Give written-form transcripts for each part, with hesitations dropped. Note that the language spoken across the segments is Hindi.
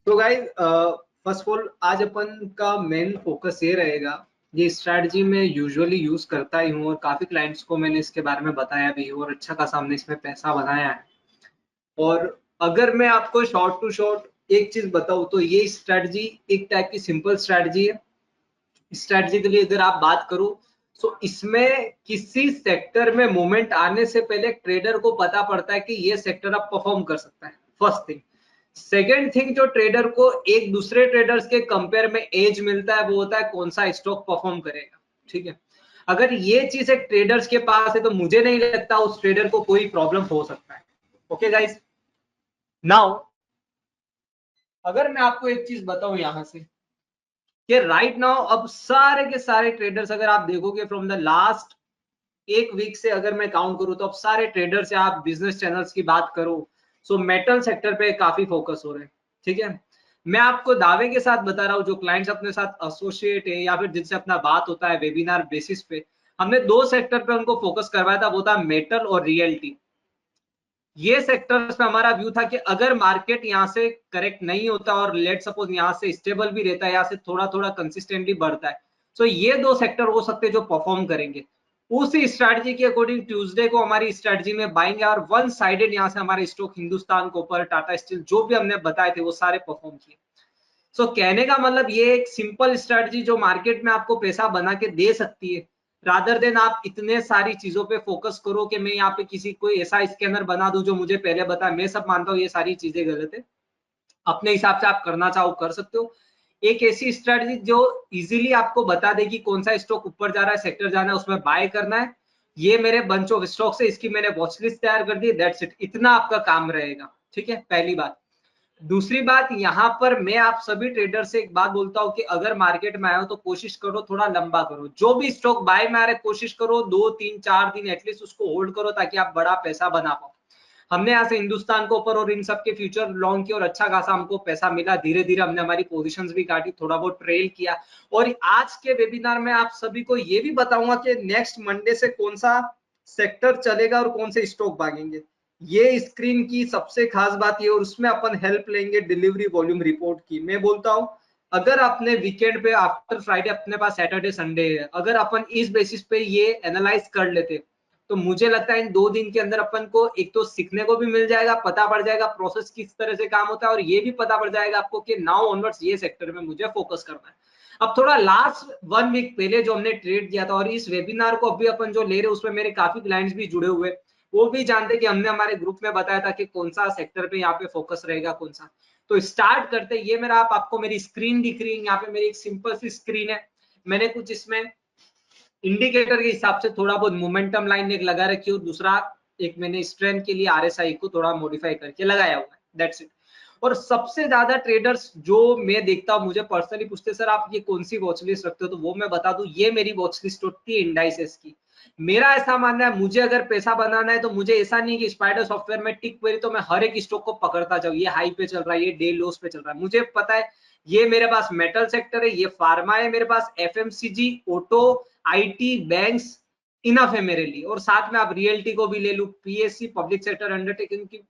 तो गाइस फर्स्ट ऑफ ऑल आज अपन का मेन फोकस ये रहेगा। ये स्ट्रैटेजी मैं यूजुअली यूज करता ही हूँ और काफी क्लाइंट्स को मैंने इसके बारे में बताया भी और अच्छा खासा हमने इसमें पैसा बनाया है। और अगर मैं आपको शॉर्ट टू शॉर्ट एक चीज बताऊं तो ये स्ट्रैटेजी एक टाइप की सिंपल स्ट्रैटेजी है। स्ट्रैटेजी के लिए अगर आप बात करो तो इसमें किसी सेक्टर में मूवमेंट आने से पहले ट्रेडर को पता पड़ता है कि ये सेक्टर अब परफॉर्म कर सकता है, फर्स्ट थिंग। सेकेंड थिंग, जो ट्रेडर को एक दूसरे ट्रेडर्स के कंपेयर में एज मिलता है वो होता है कौन सा स्टॉक परफॉर्म करेगा। ठीक है, अगर ये चीज एक ट्रेडर्स के पास है तो मुझे नहीं लगता उस ट्रेडर को कोई प्रॉब्लम हो सकता है। ओके गाइस, नाउ अगर मैं आपको एक चीज बताऊं यहां से कि राइट नाउ अब सारे के सारे ट्रेडर्स, अगर आप देखोगे फ्रॉम द लास्ट एक वीक से अगर मैं काउंट करूं तो अब सारे ट्रेडर्स या आप बिजनेस चैनल्स की बात करो सो मेटल सेक्टर पे काफी फोकस हो रहे हैं। ठीक है, मैं आपको दावे के साथ बता रहा हूं, जो क्लाइंट्स अपने साथ एसोसिएट है या फिर जिनसे अपना बात होता है वेबिनार बेसिस पे, हमने दो सेक्टर पे उनको फोकस करवाया था, वो था मेटल और रियल्टी। ये सेक्टर्स पे हमारा व्यू था कि अगर मार्केट यहाँ से करेक्ट नहीं होता और लेट सपोज यहाँ से स्टेबल भी रहता है, यहाँ से थोड़ा थोड़ा कंसिस्टेंटली बढ़ता है, तो ये दो सेक्टर हो सकते हैं जो परफॉर्म करेंगे। उसी स्ट्रैटेजी के अकॉर्डिंग ट्यूसडे को हमारी स्ट्रैटेजी में बाइंग है और वन साइडेड यहाँ से हमारे stock Hindustan copper, Tata steel, जो भी हमने बताए थे वो सारे परफॉर्म किए। सो कहने का मतलब ये एक सिंपल स्ट्रैटेजी जो मार्केट में आपको पैसा बना के दे सकती है, रादर देन आप इतने सारी चीजों पे फोकस करो कि मैं यहाँ पे किसी कोई ऐसा स्कैनर बना दूं जो मुझे पहले बताए। मैं सब मानता हूँ ये सारी चीजें गलत है, अपने हिसाब से आप करना चाहो कर सकते हो। एक ऐसी स्ट्रैटेजी जो इजीली आपको बता देगी कौन सा स्टॉक ऊपर जा रहा है, सेक्टर जाना है, उसमें बाय करना है। ये मेरे बंच ऑफ स्टॉक से इसकी मैंने वॉच लिस्ट तैयार कर दी, दैट्स इट, इतना आपका काम रहेगा। ठीक है, पहली बात। दूसरी बात, यहां पर मैं आप सभी ट्रेडर से एक बात बोलता हूं कि अगर मार्केट में आए हो तो कोशिश करो थोड़ा लंबा करो। जो भी स्टॉक बाय में आ रहे कोशिश करो 2 3 4 दिन एटलीस्ट उसको होल्ड करो ताकि आप बड़ा पैसा बना पाओ। हमने यहाँ से हिंदुस्तान को ऊपर और इन सब के फ्यूचर लॉन्ग किया और अच्छा खासा हमको पैसा मिला। धीरे धीरे हमने हमारी पोजीशंस भी काटी, थोड़ा बहुत ट्रेल किया। और आज के वेबिनार में आप सभी को ये भी बताऊंगा कि नेक्स्ट मंडे से कौन सा सेक्टर चलेगा और कौन से स्टॉक भागेंगे। ये स्क्रीन की सबसे खास बात ये, और उसमें अपन हेल्प लेंगे डिलीवरी वॉल्यूम रिपोर्ट की। मैं बोलता हूं अगर अपने वीकेंड पे आफ्टर फ्राइडे अपने पास सैटरडे संडे है, अगर अपन इस बेसिस पे ये एनालाइज कर लेते तो मुझे लगता है इन 2 दिन के अंदर अपन को एक तो सीखने को भी मिल जाएगा, पता पड़ जाएगा प्रोसेस किस तरह से काम होता है, और ये भी पता पड़ जाएगा आपको कि नाउ ऑनवर्ड्स ये सेक्टर में मुझे फोकस करना है। अब थोड़ा लास्ट 1 वीक पहले जो हमने ट्रेड किया था और इस वेबिनार को अभी अपन जो ले रहे हैं उसमें मेरे काफी क्लाइंट्स भी जुड़े हुए, वो भी जानते कि हमने हमारे ग्रुप में बताया था कि कौन सा सेक्टर पे यहाँ पे फोकस रहेगा कौन सा। तो स्टार्ट करते, ये मेरा आपको मेरी स्क्रीन दिख रही है, यहाँ पे मेरी एक सिंपल सी स्क्रीन है। मैंने कुछ इसमें इंडिकेटर के हिसाब से थोड़ा बहुत मोमेंटम लाइन एक लगा रखी है और दूसरा एक मैंने स्ट्रेंथ के लिए आरएसआई को थोड़ा मॉडिफाई करके लगाया हुआ है, दैट्स इट। और सबसे ज्यादा ट्रेडर्स जो मैं देखता हूं मुझे पर्सनली पूछते सर आप ये कौन सी वॉच लिस्ट रखते हो, तो वो मैं बता दूं ये मेरी वॉच लिस्ट होती है इंडाइसेस की। मेरा ऐसा मानना है मुझे अगर पैसा बनाना है तो मुझे ऐसा नहीं कि स्पाइडर सॉफ्टवेयर में टिक करी तो मैं हर एक स्टॉक को पकड़ता जाऊं, ये हाई पे चल रहा है, ये डे लोस पे चल रहा है। मुझे पता है ये मेरे पास मेटल सेक्टर है, ये फार्मा है, मेरे पास FMCG, auto, IT, banks enough है मेरे लिए। और साथ में आप रियल्टी को भी ले लू, पीएससी पब्लिक सेक्टर अंडरटेकिंग की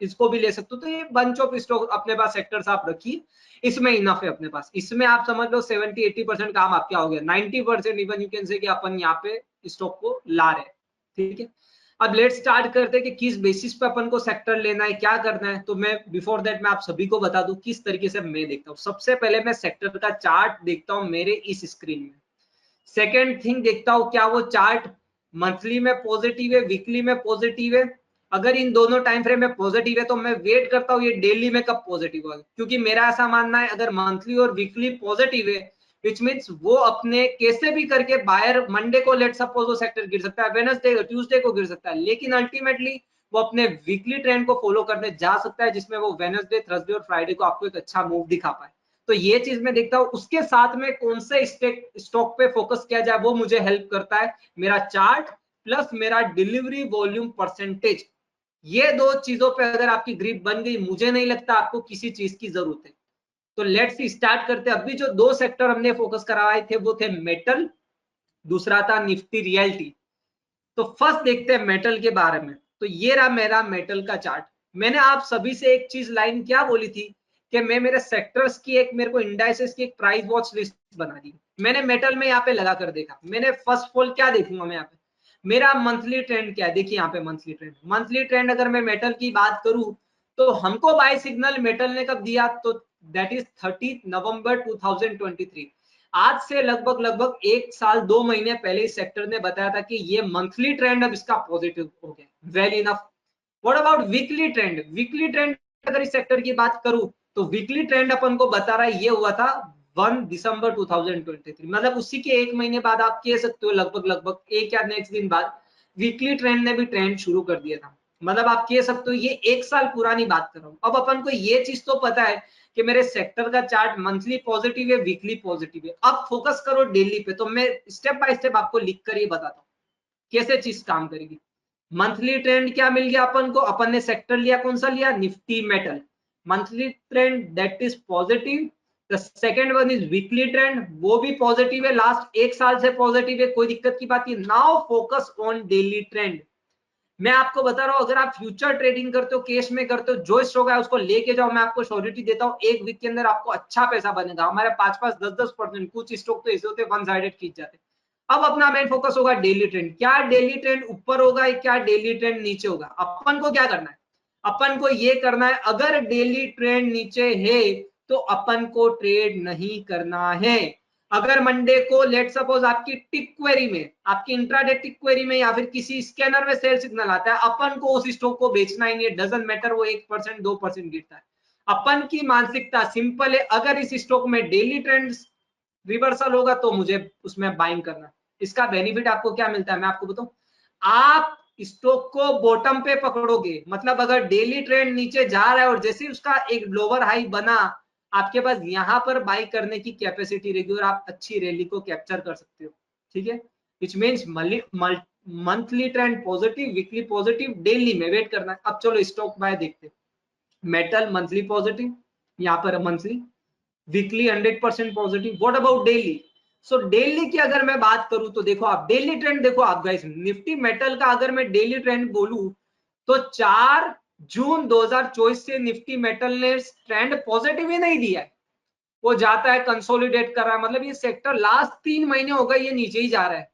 इसको भी ले सकते हो। तो ये बंच ऑफ स्टॉक अपने पास सेक्टर्स आप रखिए, इसमें इनफ है अपने पास। इसमें आप समझ लो 70-80% काम आपका हो गया, 90% इवन यू कैन से कि अपन यहाँ पे स्टॉक को ला रहे हैं। ठीक है, अब लेट स्टार्ट करते हैं कि किस बेसिस पे अपन को सेक्टर लेना है, क्या करना है। तो मैं बिफोर दैट मैं आप सभी को बता दूं किस तरीके से मैं देखता हूँ। सबसे पहले मैं सेक्टर का चार्ट देखता हूँ मेरे इस स्क्रीन में। सेकेंड थिंग देखता हूं क्या वो चार्ट मंथली में पॉजिटिव है, वीकली में पॉजिटिव है। अगर इन दोनों टाइम फ्रेम में पॉजिटिव है तो मैं वेट करता हूं ये डेली में कब पॉजिटिव होगा, क्योंकि मेरा ऐसा मानना है अगर मंथली और वीकली पॉजिटिव है विच मीन्स वो अपने कैसे भी करके बायर मंडे को लेट सपोज वो सेक्टर गिर सकता है, वेडनेसडे ट्यूसडे को गिर सकता है, लेकिन अल्टीमेटली वो अपने वीकली ट्रेंड को फॉलो करने जा सकता है जिसमें वो वेडनेसडे, थर्सडे और फ्राइडे को आपको एक अच्छा मूव दिखा पाए। तो ये चीज मैं देखता हूं। उसके साथ में कौन से स्टॉक पे फोकस किया जाए वो मुझे हेल्प करता है मेरा चार्ट प्लस मेरा डिलीवरी वॉल्यूम परसेंटेज। ये दो चीजों पे अगर आपकी ग्रिप बन गई मुझे नहीं लगता आपको किसी चीज की जरूरत है। तो लेट्स स्टार्ट करते हैं। अभी जो दो सेक्टर हमने फोकस कराए थे वो थे मेटल, दूसरा था निफ्टी रियल्टी। तो फर्स्ट देखते हैं मेटल के बारे में। तो ये रहा मेरा मेटल का चार्ट। मैंने आप सभी से एक चीज लाइन क्या बोली थी कि मैं मेरे सेक्टर्स की एक, मेरे को इंडाइसेस की एक प्राइस वॉच लिस्ट बना दी। मैंने मेटल में यहाँ पे लगा कर देखा, मैंने फर्स्ट ऑफ ऑल क्या देखूंगा मैं यहाँ पे, मेरा मंथली ट्रेंड क्या है। देखिए यहाँ पे मंथली ट्रेंड अगर मैं मेटल की बात करूं तो हमको बाय सिग्नल मेटल ने कब दिया, तो दैट इज 30 नवंबर 2023। आज से लगभग लगभग 1 साल 2 महीने पहले इस सेक्टर ने बताया था कि ये मंथली ट्रेंड अब इसका पॉजिटिव हो गया। Well enough. What about weekly trend? Weekly trend अगर इस सेक्टर की बात करूं तो वीकली ट्रेंड अपन को बता रहा है, ये हुआ था 1 दिसंबर 2023, मतलब उसी के 1 महीने बाद आप कह सकते हो, लगभग लगभग एक या नेक्स्ट दिन बाद वीकली ट्रेंड ने भी ट्रेंड शुरू कर दिया था। मतलब आप कह सकते हो ये 1 साल पुरानी बात कर रहा हूं। अब अपन को ये चीज तो पता है कि मेरे सेक्टर का चार्ट मंथली पॉजिटिव है, वीकली पॉजिटिव है। अब फोकस करो डेली पे, तो मैं स्टेप बाय स्टेप आपको लिख कर ये बताता हूँ कैसे चीज काम करेगी। मंथली ट्रेंड क्या मिल गया अपन को, अपन ने सेक्टर लिया, कौन सा लिया, Nifty metal. Monthly trend that is positive. The second one is weekly trend, वो भी पॉजिटिव है, लास्ट 1 साल से पॉजिटिव है, कोई दिक्कत की बात नहीं। Now focus on daily trend. मैं आपको बता रहा हूं, अगर आप फ्यूचर ट्रेडिंग करते हो, कैश में करते हो, जो स्टॉक है उसको लेके जाओ, मैं आपको श्योरिटी देता हूँ 1 वीक के अंदर आपको अच्छा पैसा बनेगा। हमारे 5-5 10-10%, कुछ स्टॉक तो ऐसे होते 1 साइडेड खींच जाते। अब अपना मेन फोकस होगा डेली ट्रेंड। क्या डेली ट्रेंड ऊपर होगा या क्या डेली ट्रेंड नीचे होगा? अपन को क्या करना है, अपन को ये करना है, अगर डेली ट्रेंड नीचे है तो अपन को ट्रेड नहीं करना है। अगर मंडे को लेट सपोज आपकी टिक क्वेरी में, आपकी इंट्राडे टिक क्वेरी में या फिर किसी स्कैनर में सेल सिग्नल आता है, अपन को उस स्टॉक को बेचना ही नहीं, डजंट मैटर वो 1% 2% गिरता है। अपन की मानसिकता सिंपल है, अगर इस स्टॉक में डेली ट्रेंड रिवर्सल होगा तो मुझे उसमें बाइंग करना। इसका बेनिफिट आपको क्या मिलता है मैं आपको बताऊं, आप स्टॉक को बॉटम पे पकड़ोगे, मतलब अगर डेली ट्रेंड नीचे जा रहा है और जैसे उसका एक लोअर हाई बना, आपके पास यहां पर बाई करने की कैपेसिटी रहेगी और आप अच्छी रैली को कैप्चर कर सकते हो। ठीक है, which means monthly trend positive, weekly positive, daily में वेट करना है। अब चलो स्टॉक बाय देखते हैं। मेटल मंथली पॉजिटिव, यहाँ पर monthly, weekly 100% positive. What about daily? So daily की अगर मैं बात करूं तो देखो आप डेली ट्रेंड देखो आप गाइस, निफ्टी मेटल का अगर मैं डेली ट्रेंड बोलूं तो 4 जून 2024 से निफ्टी मेटल ने ट्रेंड पॉजिटिव ही नहीं दिया है, वो जाता है कंसोलिडेट कर रहा है। मतलब ये सेक्टर लास्ट 3 महीने हो गए ये नीचे ही जा रहा है,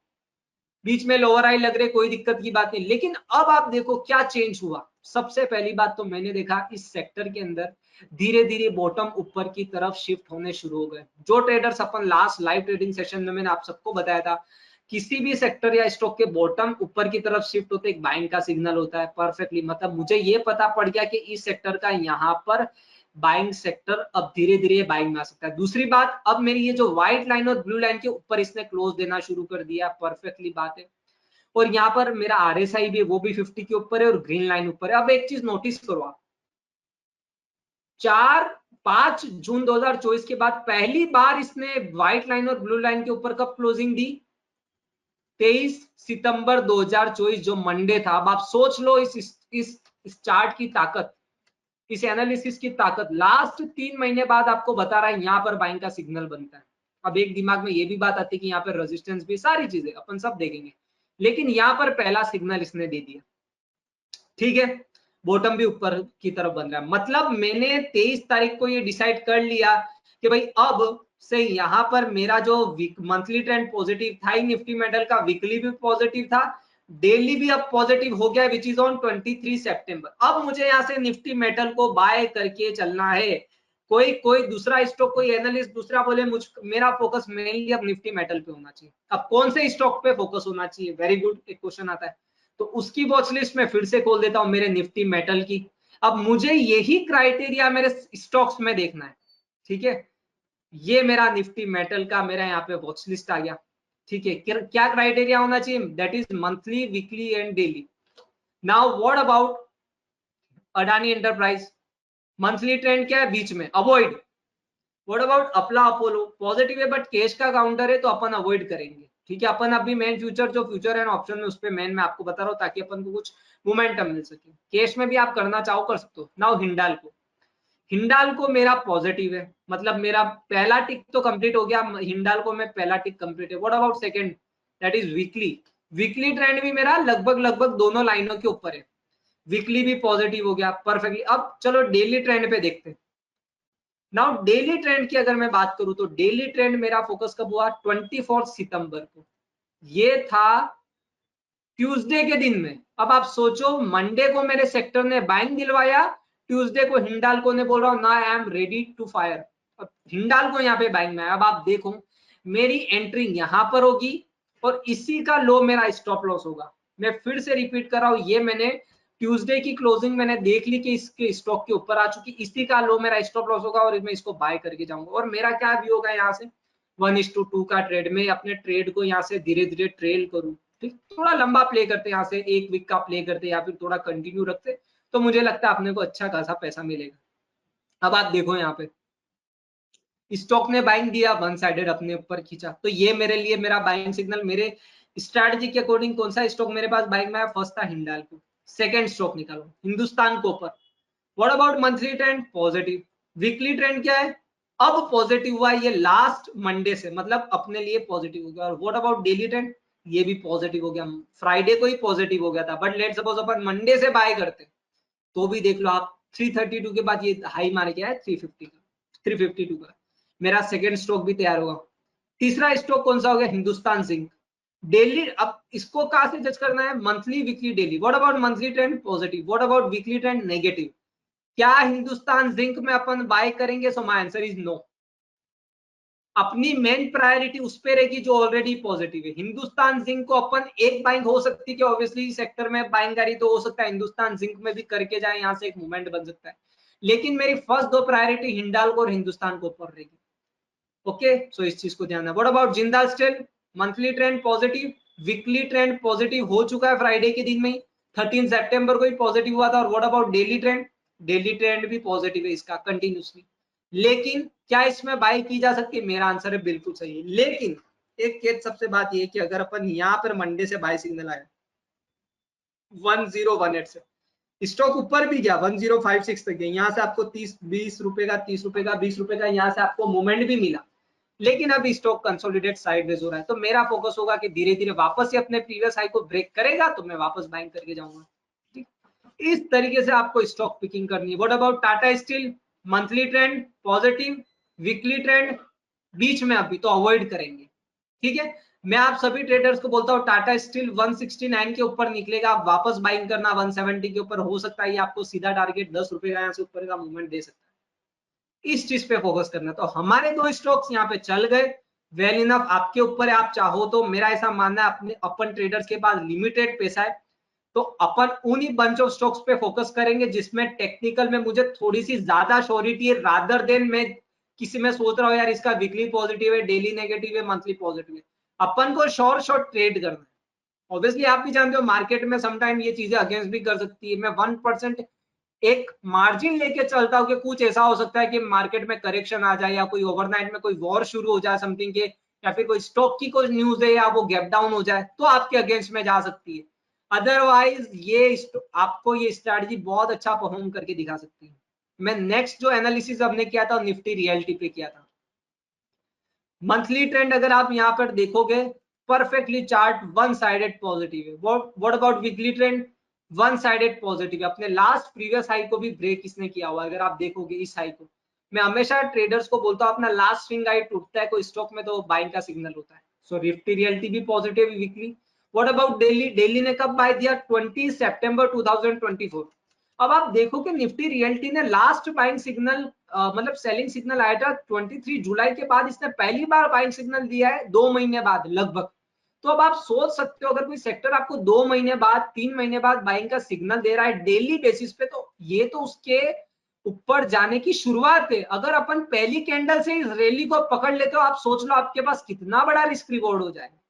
बीच में लोअर हाई लग रहे, कोई दिक्कत की बात नहीं। लेकिन अब आप देखो क्या चेंज हुआ। सबसे पहली बात तो मैंने देखा इस सेक्टर के अंदर धीरे धीरे बॉटम ऊपर की तरफ शिफ्ट होने शुरू हो गए। जो ट्रेडर्स अपन लास्ट लाइव ट्रेडिंग सेशन में मैंने आप सबको बताया था, किसी भी सेक्टर या स्टॉक के बॉटम ऊपर की तरफ शिफ्ट होते एक बाइंग का सिग्नल होता है परफेक्टली। मतलब मुझे ये पता पड़ गया कि इस सेक्टर का यहाँ पर बाइंग सेक्टर अब धीरे धीरे बाइंग में आ सकता है। दूसरी बात, अब मेरी ये जो व्हाइट लाइन और ब्लू लाइन के ऊपर इसने क्लोज देना शुरू कर दिया, परफेक्टली बात है। और यहाँ पर मेरा आरएसआई भी वो भी 50 के ऊपर है और ग्रीन लाइन ऊपर है। अब एक चीज नोटिस करो आप, 5 जून 2024 के बाद पहली बार इसने व्हाइट लाइन और ब्लू लाइन के ऊपर कब क्लोजिंग दी? 23 सितंबर 2024 जो मंडे था। अब आप सोच लो इस चार्ट की ताकत, इस एनालिसिस की ताकत। लास्ट 3 महीने बाद आपको बता रहा है यहाँ पर बाइंग का सिग्नल बनता है। अब एक दिमाग में ये भी बात आती है कि यहाँ पर रेजिस्टेंस भी, सारी चीजें अपन सब देखेंगे, लेकिन यहाँ पर पहला सिग्नल इसने दे दिया। ठीक है, बॉटम भी ऊपर की तरफ बन रहा है। मतलब मैंने 23 तारीख को ये डिसाइड कर लिया कि भाई अब से यहाँ पर मेरा जो मंथली ट्रेंड पॉजिटिव था ही निफ्टी मेटल का, वीकली भी पॉजिटिव था, डेली भी अब पॉजिटिव हो गया, विच इज ऑन 23 सितंबर। अब मुझे यहाँ से निफ्टी मेटल को बाय करके चलना है। कोई कोई दूसरा स्टॉक, कोई एनालिस्ट दूसरा बोले, मेरा फोकस मेनली अब निफ्टी मेटल पे होना चाहिए। अब कौन से स्टॉक पे फोकस होना चाहिए, वेरी गुड, एक क्वेश्चन आता है। तो उसकी वॉच लिस्ट में फिर से खोल देता हूं मेरे निफ्टी मेटल की। अब मुझे यही क्राइटेरिया मेरे स्टॉक्स में देखना है। ठीक है, ये मेरा निफ्टी मेटल का मेरा यहाँ पे वॉच लिस्ट आ गया। ठीक है, क्या क्राइटेरिया होना चाहिए? That is monthly, weekly and daily. Now what about Adani enterprise? Monthly trend क्या है, बीच में, अवॉइड। व्हाट अबाउट अपला अपोलो? पॉजिटिव है बट कैश का काउंटर है तो अपन अवॉइड करेंगे। ठीक है, अपन अभी मेन फ्यूचर, जो फ्यूचर एंड ऑप्शन है उस पे मेन मैं आपको बता रहा हूँ ताकि अपन को कुछ मोमेंटम मिल सके। कैश में भी आप करना चाहो कर सकते हो। नाउ हिंडाल्को, हिंडाल्को मेरा पॉजिटिव है, मतलब मेरा पहला टिक तो कंप्लीट हो गया, हिंडाल्को में पहला टिक कंप्लीट है। What about second? That is weekly. Weekly trend भी मेरा लगभग लगभग दोनों लाइनों के ऊपर है, वीकली भी पॉजिटिव हो गया परफेक्टली। अब चलो डेली ट्रेंड पे देखते हैं। नाउ डेली ट्रेंड की अगर मैं बात करूं तो डेली ट्रेंड मेरा फोकस कब हुआ, 24 सितंबर को, ये था ट्यूसडे के दिन में। अब आप सोचो, मंडे को मेरे सेक्टर ने बाइंग दिलवाया, ट्यूसडे को हिंडाल्को ने बोल रहा हूं ना I am ready to fire, अब हिंडाल्को यहाँ पे बाइंग में है। अब आप देखो मेरी एंट्री यहां पर होगी और इसी का लो मेरा स्टॉप लॉस होगा। मैं फिर से रिपीट कर रहा हूं, ये मैंने ट्यूसडे की क्लोजिंग मैंने देख ली कि इसके स्टॉक के ऊपर आ चुकी, इसी का लो मेरा स्टॉप लॉस होगा और मैं इसको बाय करके जाऊंगा। और मेरा क्या व्यू होगा, यहाँ से 1:2 का ट्रेड में अपने ट्रेड को यहाँ से धीरे धीरे ट्रेल करूं, ठीक, थोड़ा लंबा प्ले करते यहाँ से, एक वीक का प्ले करते या फिर थोड़ा कंटिन्यू रखते, तो मुझे लगता है अपने को अच्छा खासा पैसा मिलेगा। अब आप देखो यहाँ पे स्टॉक ने बाइंग दिया, वन साइडेड अपने ऊपर खींचा, तो ये मेरे लिए मेरा बाइंग सिग्नल, मेरे स्ट्रैटेजी के अकॉर्डिंग कौन सा स्टॉक मेरे पास बाइंग में है, फर्स्ट था हिंडाल्को, सेकंड स्टॉक निकालो Hindustan copper. What about monthly trend, positive. Weekly trend क्या है, अब पॉजिटिव हुआ ये लास्ट मंडे से, मतलब अपने लिए पॉजिटिव हो गया। और व्हाट अबाउट डेली ट्रेंड, ये भी पॉजिटिव हो गया, फ्राइडे को ही पॉजिटिव हो गया था, but let suppose upon Monday से बाय करते तो भी देख लो आप 332 के बाद ये हाई मार के आया 350 का, 352 का, मेरा सेकंड स्टॉक भी तैयार होगा। तीसरा स्टॉक कौन सा हो गया, हिंदुस्तान जिंक। डेली, अब इसको कहां से जज करना है, monthly, weekly, daily. What about monthly trend, positive. What about weekly trend, negative. क्या हिंदुस्तान जिंक में अपन बाय करेंगे, so my answer is no. अपनी मेन प्रायोरिटी उस पे रहेगी जो ऑलरेडी पॉजिटिव है। हिंदुस्तान जिंक को अपन एक बाइंग हो सकती है कि ऑब्वियसली सेक्टर में बाइंग करी तो हो सकता है हिंदुस्तान जिंक में भी करके जाए, यहां से एक मूवमेंट बन सकता है, लेकिन मेरी फर्स्ट दो प्रायोरिटी हिंडाल्को और हिंदुस्तान कॉपर रहेगी। ओके, सो इस चीज को ध्यान है। What about Jindal steel, monthly trend positive, weekly trend positive हो चुका है फ्राइडे के दिन में ही, 13 सितंबर को ही पॉजिटिव हुआ था। और what about daily trend, daily trend भी पॉजिटिव है इसका कंटिन्यूसली, लेकिन क्या इसमें बाई की जा सकती है, मेरा आंसर है बिल्कुल सही है। लेकिन एक केस सबसे बात ये है कि अगर अपन यहाँ पर मंडे से बाय सिग्नल आया 1018 से, स्टॉक ऊपर भी गया 1056 तक गया, यहाँ से आपको 20 रुपए का, 30 रुपए का, 20 रुपए का यहाँ से आपको मूवमेंट भी मिला, लेकिन अभी स्टॉक कंसोलिडेट साइडवेज हो रहा है। तो मेरा फोकस होगा कि धीरे धीरे वापस से अपने प्रीवियस हाई को ब्रेक करेगा तो मैं वापस बाइंग करके जाऊंगा। ठीक, इस तरीके से आपको स्टॉक पिकिंग करनी है। What about Tata Steel, monthly trend positive, weekly trend बीच में अभी तो अवॉइड करेंगे। ठीक है, मैं आप सभी ट्रेडर्स को बोलता हूँ टाटा स्टील 169 के ऊपर निकलेगा, आप वापस बाइंग करना 170 के ऊपर, हो सकता है आपको सीधा टारगेट 10 रुपए का यहाँ से ऊपर का मूवमेंट दे सकता है। इस चीज पे फोकस करना। तो हमारे दो स्टॉक्स यहाँ पे चल गए, वेल इनफ, आपके ऊपर है, आप चाहो तो। मेरा ऐसा मानना है अपने अपन ट्रेडर्स के पास लिमिटेड पैसा है, तो अपन उन्हीं बंच ऑफ स्टॉक्स पे फोकस करेंगे जिसमें टेक्निकल में मुझे थोड़ी सी ज्यादा श्योरिटी है, रादर देन मैं किसी में सोच रहा हूँ यार इसका वीकली पॉजिटिव है, डेली नेगेटिव है, मंथली पॉजिटिव है। अपन को शॉर्ट ट्रेड करना है। ऑब्वियसली आप भी जानते हो मार्केट में समटाइम ये चीजें अगेंस्ट भी कर सकती है। मैं 1% एक मार्जिन लेके चलता हूँ कि कुछ ऐसा हो सकता है कि मार्केट में करेक्शन आ जाए, या कोई ओवरनाइट में कोई वॉर शुरू हो जाए समथिंग के, या फिर कोई स्टॉक की कोई न्यूज है या वो गैप डाउन हो जाए, तो आपके अगेंस्ट में जा सकती है। अदरवाइज ये आपको ये स्ट्रैटेजी बहुत अच्छा परफॉर्म करके दिखा सकती है। मैं नेक्स्ट जो एनालिसिस हमने किया था निफ्टी रियलिटी पे किया था। मंथली ट्रेंड अगर आप यहाँ पर देखोगे, perfectly chart one sided positive है। What about weekly trend, one sided positive है। अपने लास्ट प्रीवियस हाई को भी ब्रेक इसने किया हुआ है। अगर आप देखोगे इस हाई को, मैं हमेशा ट्रेडर्स को बोलता हूँ अपना लास्ट स्विंग हाई टूटता है कोई स्टॉक में तो बाइंग का सिग्नल होता है। सो निफ्टी रियलिटी भी positive weekly. What about daily, daily ने कब बाय दिया, 20 सितंबर 2024। अब आप देखो कि निफ्टी रियलिटी ने लास्ट बाइंग सिग्नल मतलब सेलिंग सिग्नल आया था 23 जुलाई के बाद, इसने पहली बार बाइंग सिग्नल दिया है 2 महीने बाद लगभग। तो अब आप सोच सकते हो अगर कोई सेक्टर आपको 2 महीने बाद, 3 महीने बाद बाइंग का सिग्नल दे रहा है डेली बेसिस पे, तो ये तो उसके ऊपर जाने की शुरुआत है। अगर अपन पहली कैंडल से इस रैली को पकड़ लेते हो, आप सोच लो आपके पास कितना बड़ा रिस्क रिवॉर्ड हो जाएगा।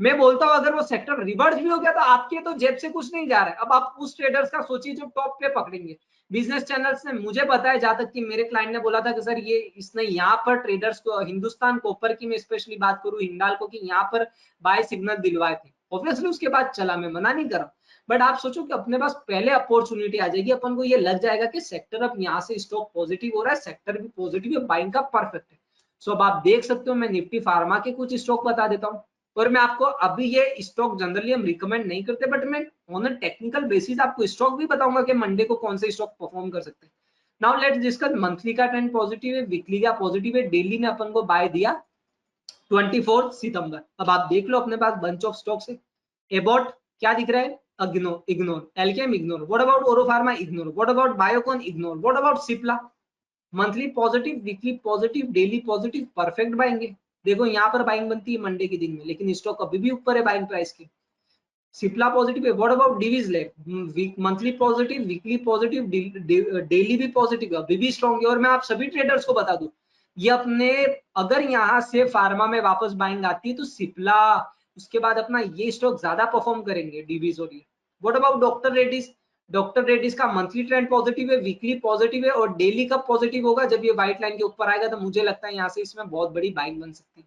मैं बोलता हूं अगर वो सेक्टर रिवर्स भी हो गया तो आपके तो जेब से कुछ नहीं जा रहा है। अब आप उस ट्रेडर्स का सोचिए जो टॉप पे पकड़ेंगे। बिजनेस चैनल्स ने मुझे बताया, जहां तक कि मेरे क्लाइंट ने बोला था कि सर ये इसने यहाँ पर ट्रेडर्स को, हिंदुस्तान कॉपर की मैं स्पेशली बात करूं, हिंडाल्को की, यहाँ पर बाय सिग्नल दिलवाए थे। ऑब्वियसली उसके बाद चला, मैं मना नहीं कर रहा, बट आप सोचो कि अपने पास पहले अपॉर्चुनिटी आ जाएगी, अपन को ये लग जाएगा कि सेक्टर अब यहाँ से स्टॉक पॉजिटिव हो रहा है, सेक्टर भी पॉजिटिव है, बाइंग का परफेक्ट है। सो अब आप देख सकते हो, मैं निफ्टी फार्मा के कुछ स्टॉक बता देता हूँ। और मैं आपको अभी ये स्टॉक जनरली हम रिकमेंड नहीं करते, बट मैं ऑन अ टेक्निकल बेसिस आपको स्टॉक भी बताऊंगा कि मंडे को कौन से स्टॉक परफॉर्म कर सकते हैं। नाउ लेट्स डिस्कस मंथली का ट्रेंड पॉजिटिव है, वीकली का पॉजिटिव है, डेली में अपन को बाय दिया 24 सितंबर। अब आप देख लो अपने पास बंच ऑफ स्टॉक्स है। एबॉट क्या दिख रहा है? Ignore. Alkem ignore. What about Auropharma? Ignore. What about Biocon? Ignore. What about Cipla? Monthly positive, weekly positive, daily positive, perfect buying है। देखो यहाँ पर बाइंग बनती है मंडे के दिन में, लेकिन स्टॉक अभी भी ऊपर है बाइंग प्राइस की। सिप्ला पॉजिटिव है। What about Divi's lab? Monthly positive, weekly positive, daily भी पॉजिटिव है, अभी भी स्ट्रॉन्ग है। और मैं आप सभी ट्रेडर्स को बता दूं, ये अपने अगर यहाँ से फार्मा में वापस बाइंग आती है तो सिप्ला, उसके बाद अपना ये स्टॉक ज्यादा परफॉर्म करेंगे, डीवीज और ये। What about doctor Reddy's? Doctor Reddy's का मंथली ट्रेंड पॉजिटिव है, वीकली पॉजिटिव है, और डेली कब पॉजिटिव होगा? जब ये व्हाइट लाइन के ऊपर आएगा, तो मुझे लगता है यहाँ से इसमें बहुत बड़ी बाइंग बन सकती है।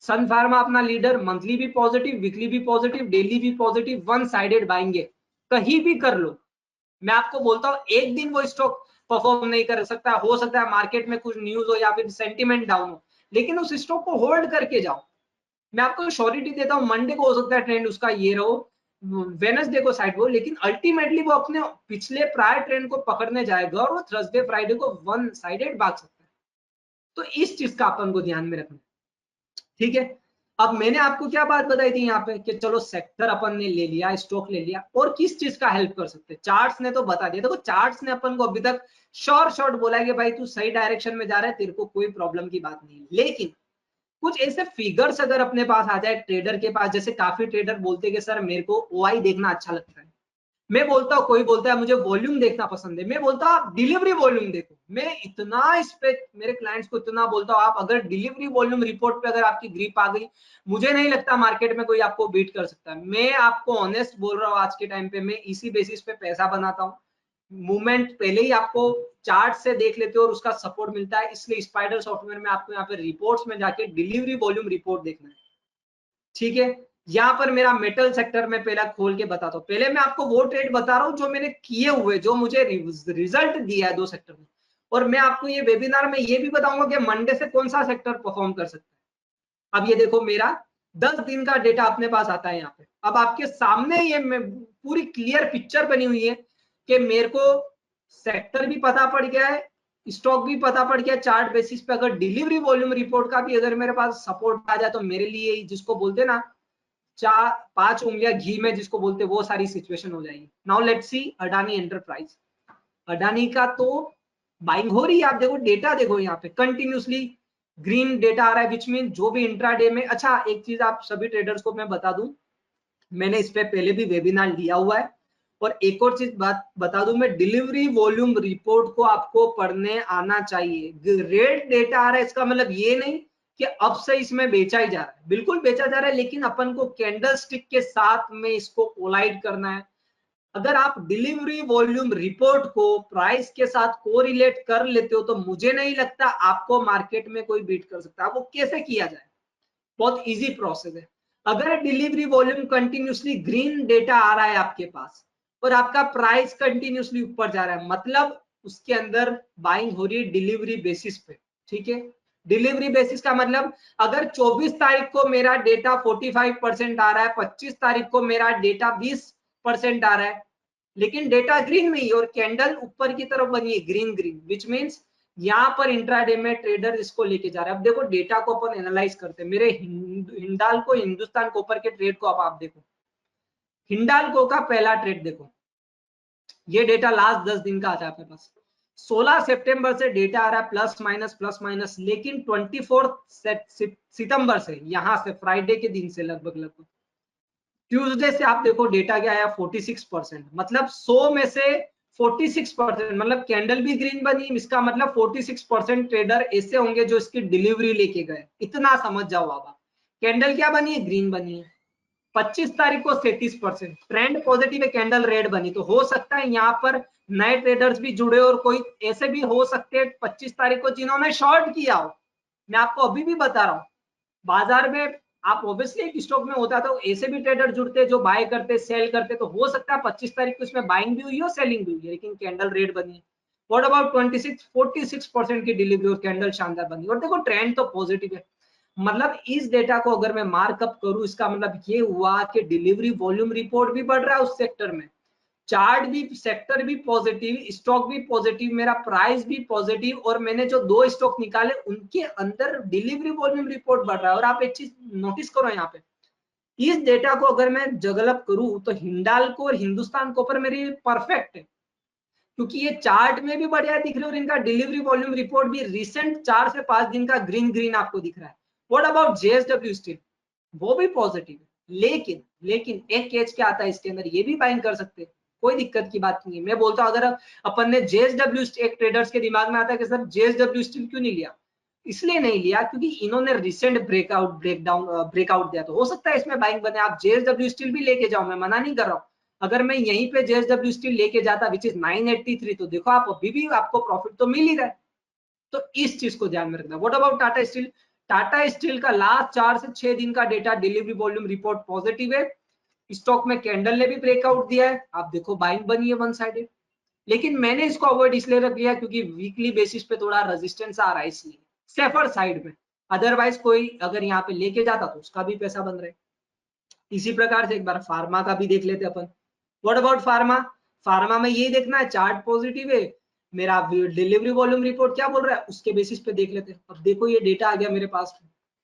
सन फार्मा अपना लीडर, मंथली भी पॉजिटिव, वीकली भी पॉजिटिव, डेली भी पॉजिटिव, वन साइडेड बाइंग है। कहीं भी कर लो, मैं आपको बोलता हूँ एक दिन वो स्टॉक परफॉर्म नहीं कर सकता, हो सकता है मार्केट में कुछ न्यूज हो या फिर सेंटीमेंट डाउन हो, लेकिन उस स्टॉक को होल्ड करके जाओ। मैं आपको श्योरिटी देता हूँ मंडे को हो सकता है ट्रेंड उसका ये रहो, वेनसडे को साइड हो, लेकिन अल्टीमेटली वो अपने पिछले प्रायर ट्रेंड को पकड़ने जाएगा और वो थर्सडे फ्राइडे को वन साइडेड भाग सकता है। तो इस चीज का अपन को ध्यान में रखना, ठीक है। अब मैंने आपको क्या बात बताई थी यहाँ पे कि चलो सेक्टर अपन ने ले लिया, स्टॉक ले लिया, और किस चीज का हेल्प कर सकते हैं? चार्ट्स ने तो बता दिया। देखो चार्ट्स ने अपन को अभी तक शॉर्ट बोला है कि भाई तू सही डायरेक्शन में जा रहा है, तेरे को कोई प्रॉब्लम की बात नहीं है। लेकिन कुछ ऐसे फिगर्स अगर अपने पास आ जाए ट्रेडर के पास, जैसे काफी ट्रेडर बोलते हैं कि सर मेरे को ओआई देखना अच्छा लगता है, मैं बोलता हूँ, कोई बोलता है मुझे वॉल्यूम देखना पसंद है, मैं बोलता हूँ आप डिलीवरी वॉल्यूम देखो। मैं इतना इस पे मेरे क्लाइंट्स को इतना बोलता हूँ, आप अगर डिलीवरी वॉल्यूम रिपोर्ट पे अगर आपकी ग्रिप आ गई, मुझे नहीं लगता मार्केट में कोई आपको बीट कर सकता है। मैं आपको ऑनेस्ट बोल रहा हूँ, आज के टाइम पे मैं इसी बेसिस पे पैसा बनाता हूँ। मूवमेंट पहले ही आपको चार्ट से देख लेते हो और उसका सपोर्ट मिलता है, इसलिए स्पाइडर सॉफ्टवेयर में आपको यहाँ पे रिपोर्ट्स में जाके डिलीवरी वॉल्यूम रिपोर्ट देखना है, ठीक है। यहाँ पर मेरा मेटल सेक्टर में पहला खोल के बताता हूँ। पहले मैं आपको वो ट्रेड बता रहा हूँ जो मैंने किए हुए, जो मुझे रिजल्ट दिया है दो सेक्टर में, और मैं आपको ये वेबिनार में ये भी बताऊंगा कि मंडे से कौन सा सेक्टर परफॉर्म कर सकता है। अब ये देखो मेरा 10 दिन का डेटा अपने पास आता है यहाँ पे। अब आपके सामने ये पूरी क्लियर पिक्चर बनी हुई है कि मेरे को सेक्टर भी पता पड़ गया है, स्टॉक भी पता पड़ गया चार्ट बेसिस पे। अगर डिलीवरी वॉल्यूम रिपोर्ट का भी अगर मेरे पास सपोर्ट आ जाए तो मेरे लिए, जिसको बोलते हैं ना चार 5 उंगलियां घी में जिसको बोलते, वो सारी सिचुएशन हो जाएगी। Now let's see Adani enterprise. Adani का तो बाइंग हो रही है, आप देखो डेटा देखो यहाँ पे कंटिन्यूसली ग्रीन डेटा आ रहा है, विच मीन जो भी इंट्राडे में। अच्छा एक चीज आप सभी ट्रेडर्स को मैं बता दूं, मैंने इस पे पहले भी वेबिनार लिया हुआ है। और एक और चीज बात बता दूं मैं, डिलीवरी वॉल्यूम रिपोर्ट को आपको पढ़ने आना चाहिए। रेड डेटा आ रहा है इसका मतलब ये नहीं कि अब से इसमें बेचा ही जा रहा है, बिल्कुल बेचा जा रहा है, लेकिन अपन को कैंडल स्टिक के साथ में इसको कोलाइड करना है। अगर आप डिलीवरी वॉल्यूम रिपोर्ट को प्राइस के साथ कोरिलेट कर लेते हो तो मुझे नहीं लगता आपको मार्केट में कोई बीट कर सकता है। वो कैसे किया जाए? बहुत इजी प्रोसेस है। अगर delivery volume continuously green data आ रहा है आपके पास और आपका प्राइस कंटिन्यूसली ऊपर जा रहा है, मतलब उसके अंदर बाइंग हो रही है डिलीवरी बेसिस पे, ठीक है। डिलीवरी बेसिस का मतलब अगर 24 तारीख को मेरा डेटा 45% आ रहा है, 25 तारीख को मेरा डेटा 20% आ रहा है, लेकिन डेटा ग्रीन में ही और कैंडल ऊपर की तरफ बनी है ग्रीन ग्रीन, विच मीन्स यहाँ पर इंट्राडे में ट्रेडर इसको लेके जा रहे हैं। अब देखो डेटा को अपन एनालाइज करते हैं। मेरे हिंडाल्को हिंदुस्तान कॉपर के ट्रेड को आप देखो, हिंडाल्को का पहला ट्रेड देखो, ये डेटा लास्ट 10 दिन का आता है अपने पास। 16 सितंबर से डेटा आ रहा है प्लस माइनस, लेकिन 24 सितंबर से यहां से फ्राइडे के दिन से लगभग लगभग ट्यूसडे से आप देखो डेटा क्या आया 46%, मतलब 100 में से 46%, मतलब कैंडल भी ग्रीन बनी, इसका मतलब 46% ट्रेडर ऐसे होंगे जो इसकी डिलीवरी लेके गए। इतना समझ जाओ बाबा, कैंडल क्या बनी है? ग्रीन बनी है। 25 तारीख को 37% ट्रेंड पॉजिटिव है, कैंडल रेड बनी, तो हो सकता है यहाँ पर नए ट्रेडर्स भी जुड़े और कोई ऐसे भी हो सकते हैं 25 तारीख को जिन्होंने शॉर्ट किया हो। मैं आपको अभी भी बता रहा हूँ, बाजार में आप ऑब्वियसली एक स्टॉक में होता तो ऐसे भी ट्रेडर जुड़ते जो बाय करते सेल करते, तो हो सकता है 25 तारीख को इसमें बाइंग भी हुई हो सेलिंग भी हुई है, लेकिन कैंडल रेड बनी। व्हाट अबाउट 46% की डिलीवरी और कैंडल शानदार बनी, और देखो ट्रेंड तो पॉजिटिव है। मतलब इस डेटा को अगर मैं मार्कअप करूं, इसका मतलब ये हुआ कि डिलीवरी वॉल्यूम रिपोर्ट भी बढ़ रहा है उस सेक्टर में, चार्ट भी, सेक्टर भी पॉजिटिव, स्टॉक भी पॉजिटिव, मेरा प्राइस भी पॉजिटिव, और मैंने जो 2 स्टॉक निकाले उनके अंदर डिलीवरी वॉल्यूम रिपोर्ट बढ़ रहा है। और आप एक चीज नोटिस करो यहाँ पे, इस डेटा को अगर मैं डेवलप करूं तो हिंडाल्को और हिंदुस्तान कॉपर मेरी परफेक्ट है, क्योंकि ये चार्ट में भी बढ़िया दिख रहे हैं और इनका डिलीवरी वॉल्यूम रिपोर्ट भी रिसेंट 4 से 5 दिन का ग्रीन ग्रीन आपको दिख रहा है। व्हाट अबाउट जेएसडब्ल्यू स्टील, वो भी पॉजिटिव है, लेकिन एक केस क्या आता है इसके अंदर, ये भी बाइंग कर सकते हैं, कोई दिक्कत की बात नहीं है। मैं बोलता हूं अगर अपन ने जेएसडब्ल्यू, एक ट्रेडर्स के दिमाग में आता है कि सर जेएसडब्ल्यू स्टील क्यों नहीं लिया, इसलिए नहीं लिया क्योंकि इन्होंने रिसेंट ब्रेकआउट दिया, तो हो सकता है इसमें बाइंग बने। आप जेएसडब्ल्यू स्टील भी लेके जाओ, मैं मना नहीं कर रहा हूँ। अगर मैं यहीं पे जेएसडब्ल्यू स्टील लेके जाता विच इज 983, तो देखो आप अभी भी आपको प्रॉफिट तो मिल ही रहा है। तो इस चीज को ध्यान में रखना। What about Tata steel, Tata steel का लास्ट 4 से 6 दिन का data delivery volume report positive है, स्टॉक में कैंडल ने भी ब्रेकआउट दिया है, आप देखो बाइंग बनी है वन साइडेड। लेकिन मैंने इसको अवॉइड इसलिए रख लिया क्योंकि वीकली बेसिस पे थोड़ा रेजिस्टेंस आ रहा है, इसलिए सेफर साइड में। अदरवाइज कोई अगर यहाँ पे लेके जाता तो उसका भी पैसा बन रहा है। इसी प्रकार से एक बार फार्मा का भी देख लेते अपन। व्हाट अबाउट फार्मा, फार्मा में यही देखना है, चार्ट पॉजिटिव है, मेरा डिलीवरी वॉल्यूम रिपोर्ट क्या बोल रहा है उसके बेसिस पे देख लेते हैं। अब देखो ये डेटा आ गया मेरे पास,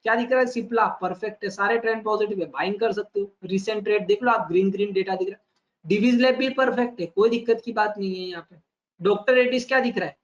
क्या दिख रहा है, सिप्ला परफेक्ट है, सारे ट्रेंड पॉजिटिव है, बाइंग कर सकते हो। रिसेंट ट्रेड देख लो आप, ग्रीन ग्रीन डेटा दिख रहा है। डिवीज लैब भी परफेक्ट है, कोई दिक्कत की बात नहीं है यहाँ पे। डॉक्टर एडिस क्या दिख रहा है,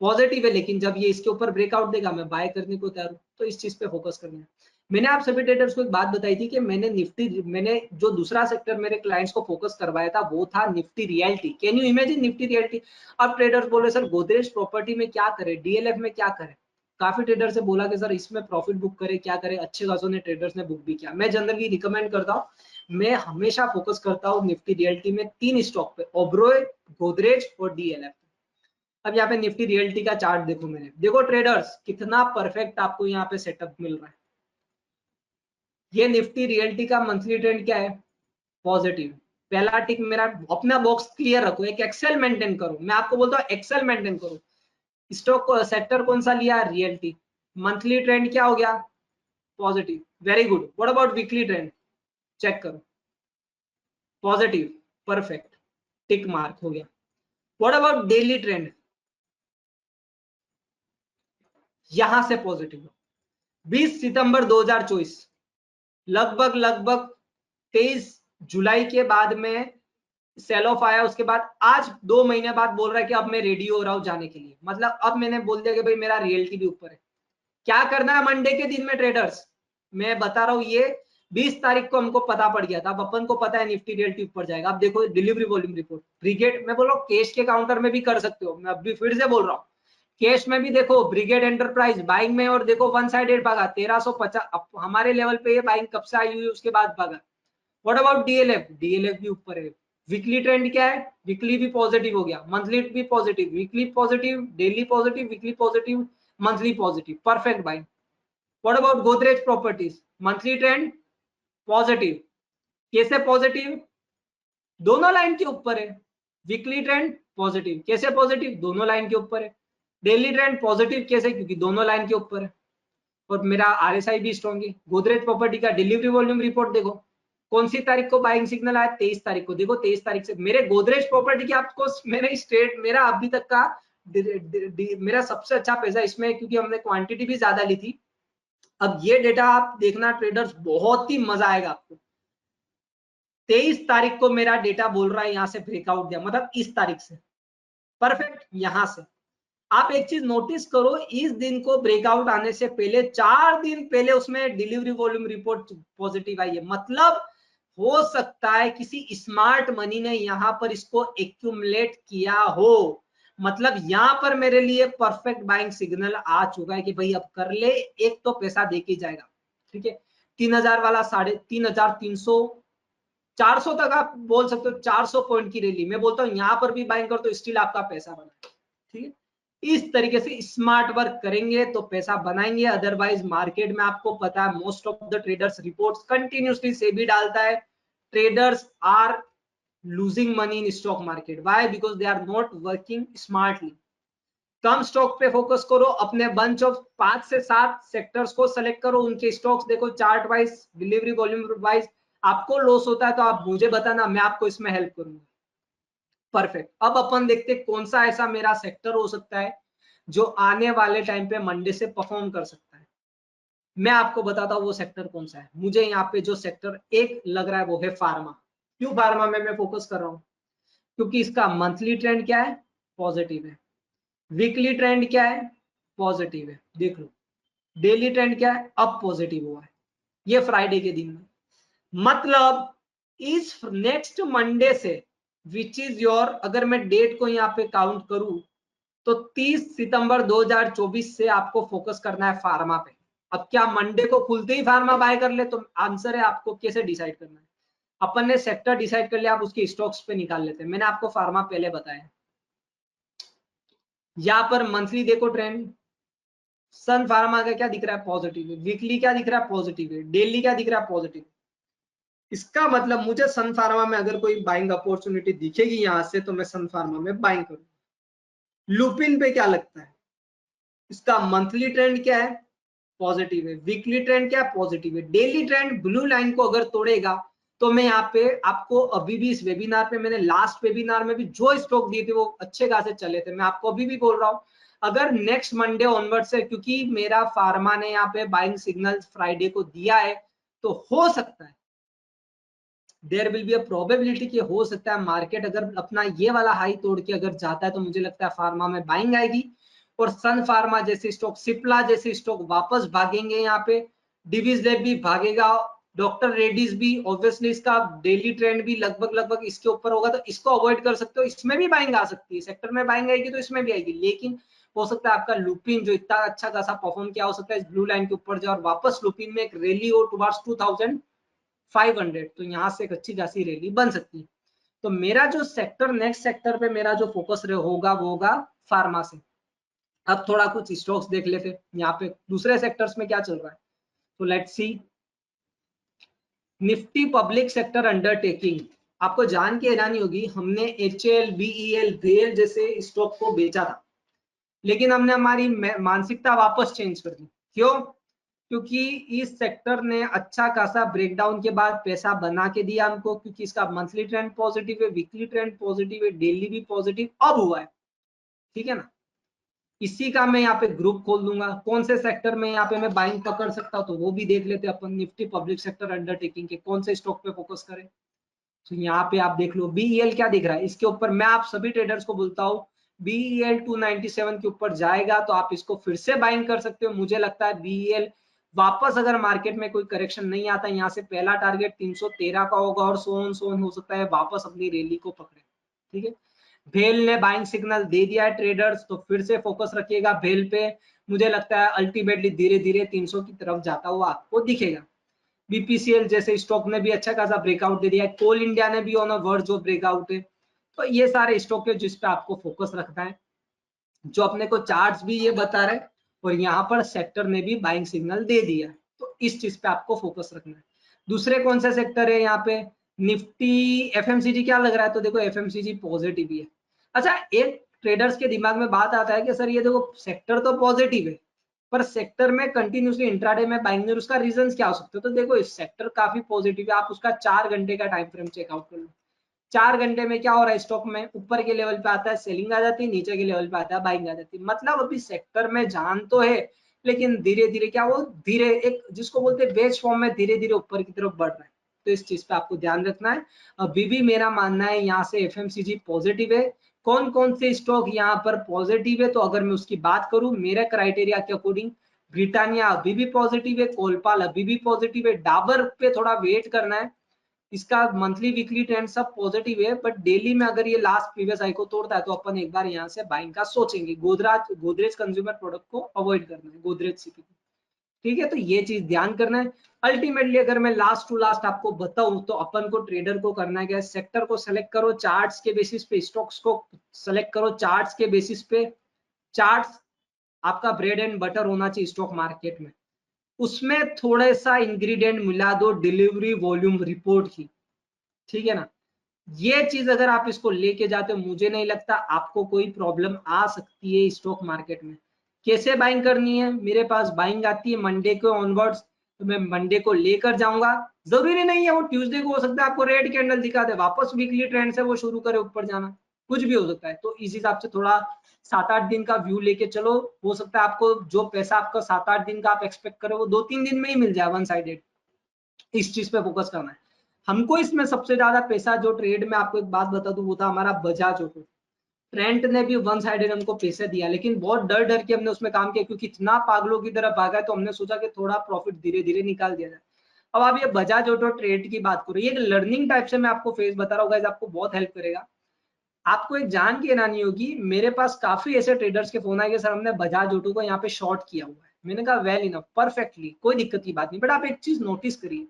पॉजिटिव है, लेकिन जब ये इसके ऊपर ब्रेकआउट देगा मैं बाय करने को तैयार हूँ। तो इस चीज पे फोकस करना है। मैंने आप सभी ट्रेडर्स को एक बात बताई थी कि मैंने जो दूसरा सेक्टर मेरे क्लाइंट्स को फोकस करवाया था वो था Nifty realty. Can you imagine Nifty realty. अब ट्रेडर्स बोले सर गोदरेज प्रॉपर्टी में क्या करे, डीएलएफ में क्या करे। काफी ट्रेडर से बोला कि सर इसमें प्रॉफिट बुक करे, क्या करे, अच्छे खासों ने ट्रेडर्स ने बुक भी किया। मैं जनरली रिकमेंड करता हूँ, मैं हमेशा फोकस करता हूँ निफ्टी रियल्टी में 3 स्टॉक पे, ओबरॉय, गोदरेज और डीएलएफ। अब यहाँ पे निफ्टी रियल्टी का चार्ट देखो मैंने, देखो ट्रेडर्स कितना परफेक्ट आपको यहाँ पे सेटअप मिल रहा है। ये निफ्टी रियल्टी का मंथली ट्रेंड क्या है, पॉजिटिव। पहला टिक मेरा, अपना बॉक्स क्लियर रखो, एक एक्सेल मेंटेन करो, मैं आपको बोलता हूँ एक्सेल मेंटेन करो। स्टॉक सेक्टर कौन सा लिया, रियल्टी। मंथली ट्रेंड क्या हो गया, positive, very good. What about weekly trend, check करो, पॉजिटिव, परफेक्ट, टिक मार्क हो गया। व्हाट अबाउट डेली ट्रेंड, यहां से पॉजिटिव। 20 सितंबर 2024, लगभग 23 जुलाई के बाद में सेल ऑफ आया, उसके बाद आज 2 महीने बाद बोल रहा है कि अब मैं रेडी हो रहा हूं जाने के लिए। मतलब अब मैंने बोल दिया कि भाई मेरा रियल्टी भी ऊपर है। क्या करना है मंडे के दिन में ट्रेडर्स, मैं बता रहा हूं, ये 20 तारीख को हमको पता पड़ गया था, अब अपन को पता है निफ्टी रियल्टी ऊपर जाएगा। अब देखो डिलीवरी वॉल्यूम रिपोर्ट, ब्रिगेड, मैं बोल रहा हूँ कैश के काउंटर में भी कर सकते हो, मैं अभी फिर से बोल रहा हूँ, कैश में भी देखो ब्रिगेड एंटरप्राइज बाइंग में, और देखो वन साइडेड भागा 1350, अब हमारे लेवल पे ये बाइंग कब से आई हुई है उसके बाद भागा। व्हाट अबाउट डीएलएफ, डीएलएफ भी ऊपर है। वीकली ट्रेंड क्या है, वीकली भी पॉजिटिव हो गया, मंथली भी positive, weekly positive, daily positive, weekly positive, monthly positive, perfect buying. What about Godrej properties, monthly trend positive, कैसे पॉजिटिव, दोनों लाइन के ऊपर है। वीकली ट्रेंड पॉजिटिव, कैसे पॉजिटिव, दोनों लाइन के ऊपर है। डेली ट्रेंड पॉजिटिव, कैसे, क्योंकि दोनों लाइन के ऊपर है। और मेरा आरएसआई भी स्ट्रॉन्ग है। गोदरेज प्रॉपर्टी का डिलीवरी वॉल्यूम रिपोर्ट देखो, कौन सी तारीख को बाइंग सिग्नल आया, 23 तारीख को। देखो 23 तारीख से मेरे गोदरेज प्रॉपर्टी की आपको मेरे स्टेट, मेरा अभी तक का मेरा सबसे अच्छा पैसा इसमें, क्योंकि हमने क्वांटिटी भी ज्यादा ली थी। अब ये डेटा आप देखना ट्रेडर्स, बहुत ही मजा आएगा आपको। 23 तारीख को मेरा डेटा बोल रहा है यहाँ से ब्रेकआउट दिया, मतलब इस तारीख से परफेक्ट। यहां से आप एक चीज नोटिस करो, इस दिन को ब्रेकआउट आने से पहले 4 दिन पहले उसमें डिलीवरी वॉल्यूम रिपोर्ट पॉजिटिव आई है। मतलब हो सकता है किसी स्मार्ट मनी ने यहां पर इसको एक्यूमुलेट किया हो। मतलब यहां पर मेरे लिए परफेक्ट बाइंग सिग्नल आ चुका है कि भाई अब कर ले, एक तो पैसा देके जाएगा। ठीक है, 3000 वाला 3300, 400 तक आप बोल सकते हो, 400 पॉइंट की रैली, मैं बोलता हूँ यहाँ पर भी बाइंग कर तो स्टिल आपका पैसा बना। ठीक है, इस तरीके से स्मार्ट वर्क करेंगे तो पैसा बनाएंगे। अदरवाइज मार्केट में आपको पता है most of the traders reports continuously SEBI डालता है, traders are losing money in stock market. Why, because they are not working smartly. कम स्टॉक पे फोकस करो, अपने बंच ऑफ 5 से 7 सेक्टर्स को सेलेक्ट करो, उनके स्टॉक्स देखो chart wise, delivery volume wise. आपको लॉस होता है तो आप मुझे बताना, मैं आपको इसमें हेल्प करूंगा। परफेक्ट। अब अपन देखते हैं कौन सा ऐसा मेरा सेक्टर हो सकता है जो आने वाले टाइम पे मंडे से परफॉर्म कर सकता है। मैं आपको बताता हूँ वो सेक्टर कौन सा है। मुझे यहाँ पे जो सेक्टर एक लग रहा है वो है फार्मा। क्यों फार्मा में मैं फोकस कर रहा हूँ? क्योंकि इसका मंथली ट्रेंड क्या है? पॉजिटिव है। वीकली ट्रेंड क्या है? पॉजिटिव है। देख लो डेली ट्रेंड क्या है? अब पॉजिटिव हुआ है ये फ्राइडे के दिन में। मतलब इस नेक्स्ट मंडे से विच इज योर, अगर मैं डेट को यहाँ पे काउंट करूं तो 30 सितंबर 2024 से आपको फोकस करना है फार्मा पे। अब क्या मंडे को खुलते ही फार्मा बाय कर ले? तो आंसर है आपको कैसे डिसाइड करना है। अपन ने सेक्टर डिसाइड कर लिया, आप उसके स्टॉक्स पे निकाल लेते हैं। मैंने आपको फार्मा पहले बताया। यहाँ पर मंथली देखो ट्रेंड, सन फार्मा का क्या दिख रहा है? पॉजिटिव है। वीकली क्या दिख रहा है? पॉजिटिव है। डेली क्या दिख रहा है? पॉजिटिव। इसका मतलब मुझे सन फार्मा में अगर कोई बाइंग अपॉर्चुनिटी दिखेगी यहां से तो मैं सन फार्मा में बाइंग करूंगा। लुपिन पे क्या लगता है? इसका मंथली ट्रेंड क्या है? पॉजिटिव है। वीकली ट्रेंड क्या है? पॉजिटिव है। डेली ट्रेंड ब्लू लाइन को अगर तोड़ेगा तो मैं यहाँ पे आपको अभी भी इस वेबिनार पे, मैंने लास्ट वेबिनार में भी जो स्टॉक दिए थे वो अच्छे खासे चले थे, मैं आपको अभी भी बोल रहा हूँ अगर नेक्स्ट मंडे ऑनवर्ड से, क्योंकि मेरा फार्मा ने यहाँ पे बाइंग सिग्नल फ्राइडे को दिया है, तो हो सकता है there will be a probability कि हो सकता है मार्केट अगर अपना ये वाला हाई तोड़ के अगर जाता है तो मुझे लगता है फार्मा में बाइंग आएगी और सन फार्मा जैसे स्टॉक, सिप्ला जैसे स्टॉक वापस भागेंगे। यहाँ पे डिवीज लैब भी भागेगा, डॉक्टर रेड्डीज भी। ऑब्वियसली इसका डेली ट्रेंड भी लगभग लगभग इसके ऊपर होगा तो इसको अवॉइड कर सकते हो। इसमें भी बाइंग आ सकती है, सेक्टर में बाइंग आएगी तो इसमें भी आएगी, लेकिन हो सकता है आपका लुपिन जो इतना अच्छा खासा परफॉर्म किया हो सकता है इस ब्लू लाइन के ऊपर जाए और वापस लुपिन में एक रैली हो टुवर्ड्स 2500, तो यहाँ से एक अच्छी खासी रैली बन सकती है। तो मेरा जो सेक्टर, नेक्स्ट सेक्टर पे मेरा जो फोकस होगा वो होगा फार्मा से। अब थोड़ा कुछ स्टॉक्स देख लेते यहाँ पे दूसरे सेक्टर्स में क्या चल रहा है। तो let's see Nifty public sector undertaking. आपको जान के हैरानी होगी, हमने HL, BEL, BEL जैसे स्टॉक को बेचा था, लेकिन हमने हमारी मानसिकता वापस चेंज कर दी। क्यों? क्योंकि इस सेक्टर ने अच्छा खासा ब्रेकडाउन के बाद पैसा बना के दिया हमको, क्योंकि इसका मंथली ट्रेंड पॉजिटिव है, वीकली ट्रेंड पॉजिटिव है, डेली भी पॉजिटिव अब हुआ है। ठीक है ना? इसी का मैं यहाँ पे ग्रुप खोल दूंगा कौन से सेक्टर में यहाँ पे मैं बाइंग पकड़ सकता हूँ, तो वो भी देख लेते हैं अपन। निफ्टी पब्लिक सेक्टर अंडरटेकिंग के कौन से स्टॉक पे फोकस करें। तो यहाँ पे आप देख लो BEL क्या दिख रहा है इसके ऊपर। मैं आप सभी ट्रेडर्स को बोलता हूँ BEL 297 के ऊपर जाएगा तो आप इसको फिर से बाइंग कर सकते हो। मुझे लगता है BEL वापस अगर मार्केट में कोई करेक्शन नहीं आता, यहाँ से पहला टारगेट 313 का होगा और सोन हो सकता है वापस अपनी रैली को पकड़े। ठीक है, भेल ने बाइंग सिग्नल दे दिया है ट्रेडर्स, तो फिर से फोकस रखिएगा भेल पे। मुझे लगता है अल्टीमेटली धीरे धीरे 300 की तरफ जाता हुआ आपको दिखेगा। BPCL जैसे स्टॉक ने भी अच्छा खासा ब्रेकआउट दे दिया है, कोल इंडिया ने भी on a verge of breakout है। तो ये सारे स्टॉक है जिस पे आपको फोकस रखना है, जो अपने को चार्ट्स भी ये बता रहे हैं और यहाँ पर सेक्टर ने भी बाइंग सिग्नल दे दिया है, तो इस चीज पे आपको फोकस रखना है। दूसरे कौन से सेक्टर है यहाँ पे? निफ्टी FMCG क्या लग रहा है? तो देखो FMCG पॉजिटिव ही है। अच्छा, एक ट्रेडर्स के दिमाग में बात आता है कि सर ये देखो सेक्टर तो पॉजिटिव है पर सेक्टर में कंटिन्यूसली इंट्राडे में बाइंग, उसका रीजन क्या हो सकते हैं? तो देखो इस सेक्टर काफी पॉजिटिव है, आप उसका 4 घंटे का टाइम फ्रेम चेकआउट कर लो। 4 घंटे में क्या हो रहा है स्टॉक में? ऊपर के लेवल पे आता है सेलिंग आ जाती है, नीचे के लेवल पे आता है बाइंग आ जाती है। मतलब अभी सेक्टर में जान तो है लेकिन धीरे धीरे क्या, वो धीरे एक जिसको बोलते हैं बेच फॉर्म में धीरे धीरे ऊपर की तरफ बढ़ रहा है। तो इस चीज पे आपको ध्यान रखना है। अभी भी मेरा मानना है यहाँ से FMCG पॉजिटिव है। कौन कौन से स्टॉक यहाँ पर पॉजिटिव है? तो अगर मैं उसकी बात करूं मेरे क्राइटेरिया के अकॉर्डिंग, ब्रिटानिया अभी भी पॉजिटिव है, कोलपाल अभी भी पॉजिटिव है, डाबर पे थोड़ा वेट करना है। इसका मंथली वीकली ट्रेंड सब पॉजिटिव है बट डेली में अगर ये लास्ट प्रीवियस हाई को तोड़ता है तो अपन एक बार यहाँ से बाइंग का सोचेंगे। गोदरेज कंज्यूमर प्रोडक्ट को अवॉइड करना है, गोदरेज CPP। ठीक है, तो ये चीज ध्यान करना है। अल्टीमेटली अगर मैं लास्ट टू लास्ट आपको बताऊं तो अपन को ट्रेडर को करना है क्या? सेक्टर को सेलेक्ट करो चार्ट्स के बेसिस पे, स्टॉक्स को सेलेक्ट करो चार्ट्स के बेसिस पे। चार्ट्स आपका ब्रेड एंड बटर होना चाहिए स्टॉक मार्केट में। उसमें थोड़ा सा इंग्रेडिएंट मिला दो डिलीवरी वॉल्यूम रिपोर्ट की। ठीक है ना? ये चीज अगर आप इसको लेके जाते हो मुझे नहीं लगता आपको कोई प्रॉब्लम आ सकती है स्टॉक मार्केट में। कैसे बाइंग करनी है? मेरे पास बाइंग आती है मंडे को ऑनवर्ड्स, तो मैं मंडे को लेकर जाऊंगा। जरूरी नहीं है वो ट्यूसडे को, हो सकता है आपको रेड कैंडल दिखा दे वापस वीकली ट्रेंड से वो शुरू करे ऊपर जाना। कुछ भी हो सकता है। तो इस हिसाब से थोड़ा 7-8 दिन का व्यू लेके चलो, हो सकता है आपको जो पैसा आपका 7-8 दिन का आप एक्सपेक्ट करो वो 2-3 दिन में ही मिल जाए वन साइडेड। इस चीज पे फोकस करना है हमको। इसमें सबसे ज्यादा पैसा जो ट्रेड में, आपको एक बात बता दूं, वो था हमारा बजाज ऑटो। ट्रेंट ने भी वन साइडेड हमको पैसे दिया, लेकिन बहुत डर डर के हमने उसमें काम किया, क्योंकि इतना पागलों की तरह भागा है, तो हमने सोचा कि थोड़ा प्रॉफिट धीरे धीरे निकाल दिया जाए। अब आप ये बजाज ऑटो ट्रेड की बात करो, ये एक लर्निंग टाइप से मैं आपको फेस बता रहा हूँ गाइस, आपको बहुत हेल्प करेगा। आपको एक जान की हैरानी होगी, मेरे पास काफी ऐसे ट्रेडर्स के फोन आए कि सर हमने बजाज ऑटो को यहाँ पे शॉर्ट किया हुआ है। मैंने कहा वेल इनफ, परफेक्टली, कोई दिक्कत की बात नहीं, बट आप एक चीज नोटिस करिए,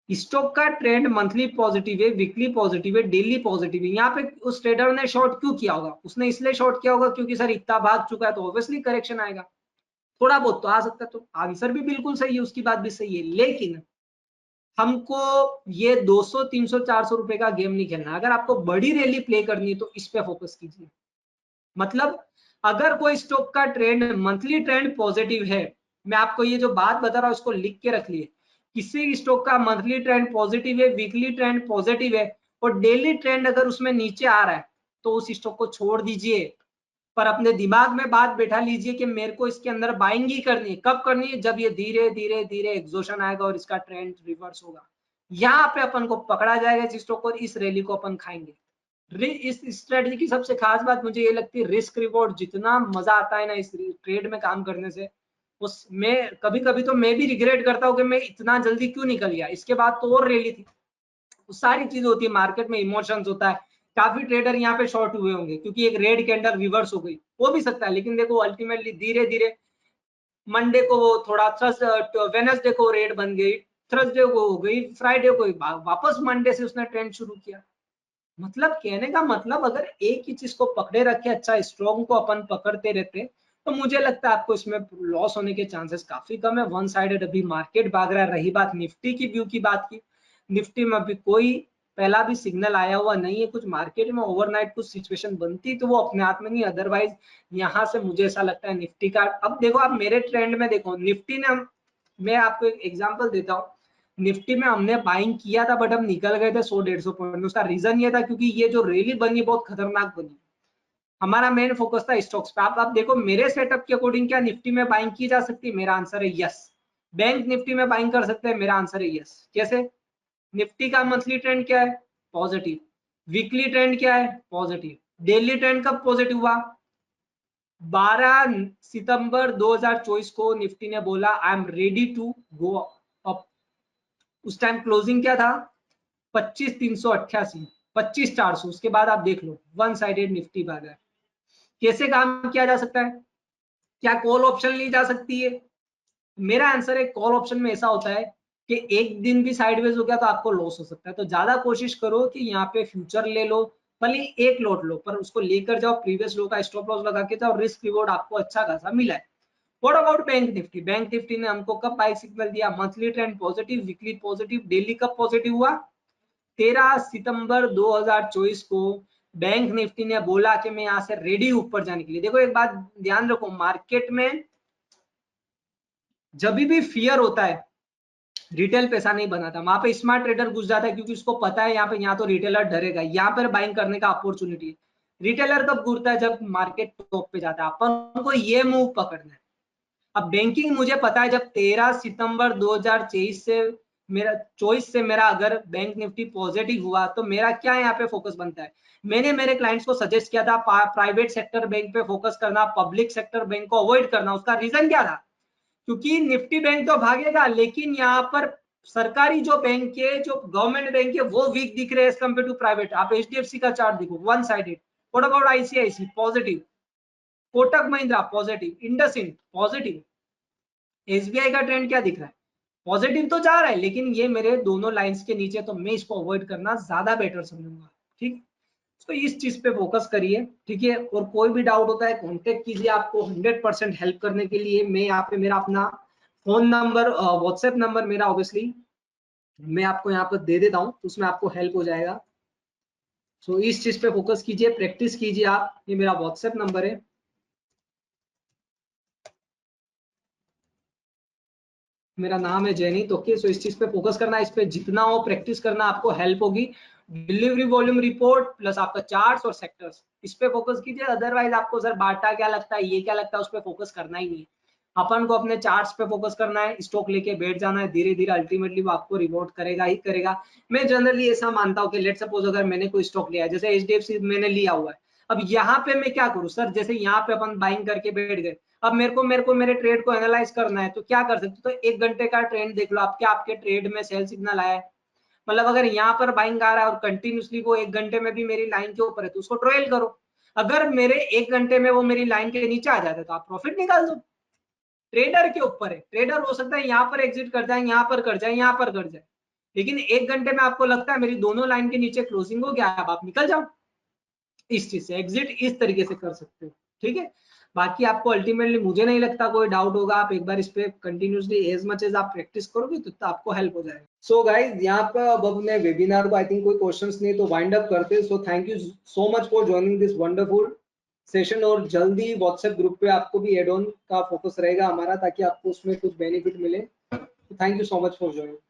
स्टॉक का ट्रेंड मंथली पॉजिटिव है, वीकली पॉजिटिव है, डेली पॉजिटिव है। यहाँ पे उस ट्रेडर ने शॉर्ट क्यों किया होगा? उसने इसलिए शॉर्ट किया होगा क्योंकि सर इतना भाग चुका है तो ऑब्वियसली करेक्शन आएगा। थोड़ा बहुत तो आ सकता है, तो आंसर भी बिल्कुल सही है, उसकी बात भी सही है। लेकिन हमको ये 200 300 400 रुपए का गेम नहीं खेलना। अगर आपको बड़ी रैली प्ले करनी है तो इस पे फोकस कीजिए। मतलब अगर कोई स्टॉक का ट्रेंड, मंथली ट्रेंड पॉजिटिव है, मैं आपको ये जो बात बता रहा हूं इसको लिख के रख लिए, किसी स्टॉक का मंथली ट्रेंड पॉजिटिव है, वीकली ट्रेंड पॉजिटिव है, और डेली ट्रेंड अगर उसमें नीचे आ रहा है, तो उस स्टॉक को छोड़ दीजिए। पर अपने दिमाग में बात बैठा लीजिए कि मेरे को इसके अंदर बाइंग ही करनी है। कब करनी है? जब ये धीरे धीरे धीरे एग्जॉशन आएगा और इसका ट्रेंड रिवर्स होगा, यहाँ पे अपन को पकड़ा जाएगा इस स्टॉक को, और इस रैली को अपन खाएंगे। इस स्ट्रेटजी की सबसे खास बात मुझे ये लगती है, रिस्क रिवॉर्ड, जितना मजा आता है ना इस ट्रेड में काम करने से, उसमें कभी कभी तो मैं भी रिग्रेट करता हूँ कि मैं इतना जल्दी क्यों निकल गया, इसके बाद तो और रैली थी। सारी चीज होती है मार्केट में, इमोशंस होता है। काफी ट्रेडर यहाँ पे शॉर्ट हुए होंगे क्योंकि एक रेड कैंडल रिवर्स हो गई, हो भी सकता है। लेकिन देखो अल्टीमेटली धीरे धीरे मंडे को वो थोड़ा, वेनसडे को रेड बन गई, थर्सडे को हो गई, फ्राइडे को वापस मंडे से उसने ट्रेंड शुरू किया। मतलब कहने का मतलब, अगर एक ही चीज को पकड़े रखे, अच्छा स्ट्रॉन्ग को अपन पकड़ते रहते, तो मुझे लगता है आपको इसमें लॉस होने के चांसेस काफी कम है। वन साइडेड अभी मार्केट भाग रहा है। रही बात निफ्टी की व्यू की बात की, निफ्टी में अभी कोई पहला भी सिग्नल आया हुआ नहीं है। कुछ मार्केट में ओवरनाइट कुछ सिचुएशन बनती तो वो अपने हाथ में नहीं, अदरवाइज यहाँ से मुझे ऐसा लगता है निफ्टी का, अब देखो आप मेरे ट्रेंड में देखो, निफ्टी ने, मैं आपको एक एग्जांपल देता हूँ, निफ्टी में हमने बाइंग किया था बट हम निकल गए थे 100-150 पॉइंट में। उसका रीजन ये था क्योंकि ये जो रैली बनी बहुत खतरनाक बनी। हमारा मेन फोकस था स्टॉक्स पे। आप देखो मेरे सेटअप के अकॉर्डिंग क्या निफ्टी में बाइंग की जा सकती है? मेरा आंसर है यस। बैंक निफ्टी में बाइंग कर सकते हैं? मेरा आंसर है यस। कैसे? निफ्टी का मंथली ट्रेंड क्या है? पॉजिटिव। वीकली ट्रेंड क्या है? पॉजिटिव। डेली ट्रेंड कब पॉजिटिव हुआ? 12 सितंबर 2024 को निफ्टी ने बोला I am ready to go up. उस टाइम क्लोजिंग क्या था? 25,388, 25,400। उसके बाद आप देख लो वन साइडेड निफ्टी भागा है। कैसे काम किया जा सकता है? क्या कॉल ऑप्शन ली जा सकती है? मेरा आंसर है कॉल ऑप्शन में ऐसा होता है कि एक दिन भी साइडवेज हो गया तो आपको लॉस हो सकता है। तो ज्यादा कोशिश करो कि यहाँ पे फ्यूचर ले लो, भले एक लॉट लो, पर उसको लेकर जाओ, प्रीवियस लो का स्टॉप लॉस लगा के जाओ, रिस्क रिवॉर्ड आपको अच्छा खासा मिला है। What about bank Nifty? Bank Nifty ने हमको कब बाई सिग्नल दिया? Monthly trend positive, weekly positive, daily कब पॉजिटिव हुआ? 13 सितंबर 2024 को बैंक निफ्टी ने बोला कि मैं यहां से रेडी ऊपर जाने के लिए। देखो एक बात ध्यान रखो, मार्केट में जब भी फियर होता है, रिटेल पैसा नहीं बनाता, वहां पे स्मार्ट ट्रेडर घुस जाता है, क्योंकि उसको पता है यहाँ पे, यहाँ तो रिटेलर डरेगा, यहाँ पर बाइंग करने का अपॉर्चुनिटी है। रिटेलर कब घूरता है? जब मार्केट टॉप पे जाता है। अपन को ये मूव पकड़ना है। अब बैंकिंग मुझे पता है, जब 13 सितंबर 2023 से मेरा चॉइस से मेरा अगर बैंक निफ्टी पॉजिटिव हुआ, तो मेरा क्या यहाँ पे फोकस बनता है? मैंने मेरे क्लाइंट्स को सजेस्ट किया था प्राइवेट सेक्टर बैंक पे फोकस करना, पब्लिक सेक्टर बैंक को अवॉइड करना। उसका रीजन क्या था? क्योंकि निफ्टी बैंक तो भागेगा, लेकिन यहाँ पर सरकारी जो बैंक है, जो गवर्नमेंट बैंक है, वो वीक दिख रहे हैं एज कम्पेयर टू प्राइवेट। आप एचडीएफसी का चार्ट देखो, one sided. What about ICICI? Positive. Kotak Mahindra positive, IndusInd positive. SBI का ट्रेंड क्या दिख रहा है? पॉजिटिव तो जा रहा है, लेकिन ये मेरे दोनों लाइंस के नीचे, तो मैं इसको अवॉइड करना ज्यादा बेटर समझूंगा। ठीक, तो इस चीज पे फोकस करिए। ठीक है, और कोई भी डाउट होता है कांटेक्ट कीजिए, आपको 100% हेल्प करने के लिए। मैं यहाँ पे मेरा अपना फोन नंबर, व्हाट्सएप नंबर मेरा ऑब्वियसली मैं आपको यहाँ पर दे देता हूँ, तो उसमें आपको हेल्प हो जाएगा। सो इस चीज पे फोकस कीजिए, प्रैक्टिस कीजिए आप। ये मेरा व्हाट्सएप नंबर है, मेरा नाम है जैनी। तो ओके, सो इस चीज पे फोकस करना, इस पे जितना हो प्रैक्टिस करना, आपको हेल्प होगी। डिलीवरी वॉल्यूम रिपोर्ट प्लस आपका चार्ट्स और सेक्टर्स, इस पे फोकस कीजिए। अदरवाइज आपको सर बाटा क्या लगता है, ये क्या लगता है, उस पर फोकस करना ही नहीं है। अपन को अपने चार्ट्स पे फोकस करना है, स्टॉक लेके बैठ जाना है, धीरे धीरे अल्टीमेटली वो आपको रिवॉर्ड करेगा ही करेगा। मैं जनरली ऐसा मानता हूँ कि लेट सपोज अगर मैंने कोई स्टॉक लिया है, जैसे एचडीएफसी मैंने लिया हुआ है, अब यहाँ पे मैं क्या करूँ सर, जैसे यहाँ पे अपन बाइंग करके बैठ गए, अब मेरे को मेरे ट्रेड को एनालाइज करना है, तो क्या कर सकते, तो 1 घंटे का ट्रेंड देख लो आप, क्या आपके ट्रेड में सेल सिग्नल आया है। मतलब अगर यहाँ पर बाइंग आ रहा है और कंटिन्यूसली वो 1 घंटे में भी मेरी लाइन के ऊपर है, तो उसको ट्रेल करो। अगर मेरे 1 घंटे में वो मेरी लाइन के नीचे आ जाता है, तो आप प्रॉफिट निकाल दो। ट्रेडर के ऊपर है, ट्रेडर हो सकता है यहाँ पर एग्जिट कर जाए, यहाँ पर कर जाए, यहाँ पर कर जाए, लेकिन 1 घंटे में आपको लगता है मेरी दोनों लाइन के नीचे क्लोजिंग हो गया, अब आप निकल जाओ। इस चीज से एग्जिट इस तरीके से कर सकते हो, ठीक है। बाकी आपको अल्टीमेटली मुझे नहीं लगता कोई डाउट होगा, आप एक बार इस पे कंटिन्यूसली एज मच एज आप प्रैक्टिस करोगे तो आपको हेल्प हो जाएगा। सो गाइज यहाँ पर अब अपने वेबिनार को आई थिंक कोई क्वेश्चंस नहीं तो वाइंड अप करते। So thank you so much for joining this wonderful session, और जल्दी व्हाट्सएप ग्रुप पे आपको भी एड ऑन का फोकस रहेगा हमारा, ताकि आपको उसमें कुछ बेनिफिट मिले। Thank you so much for joining.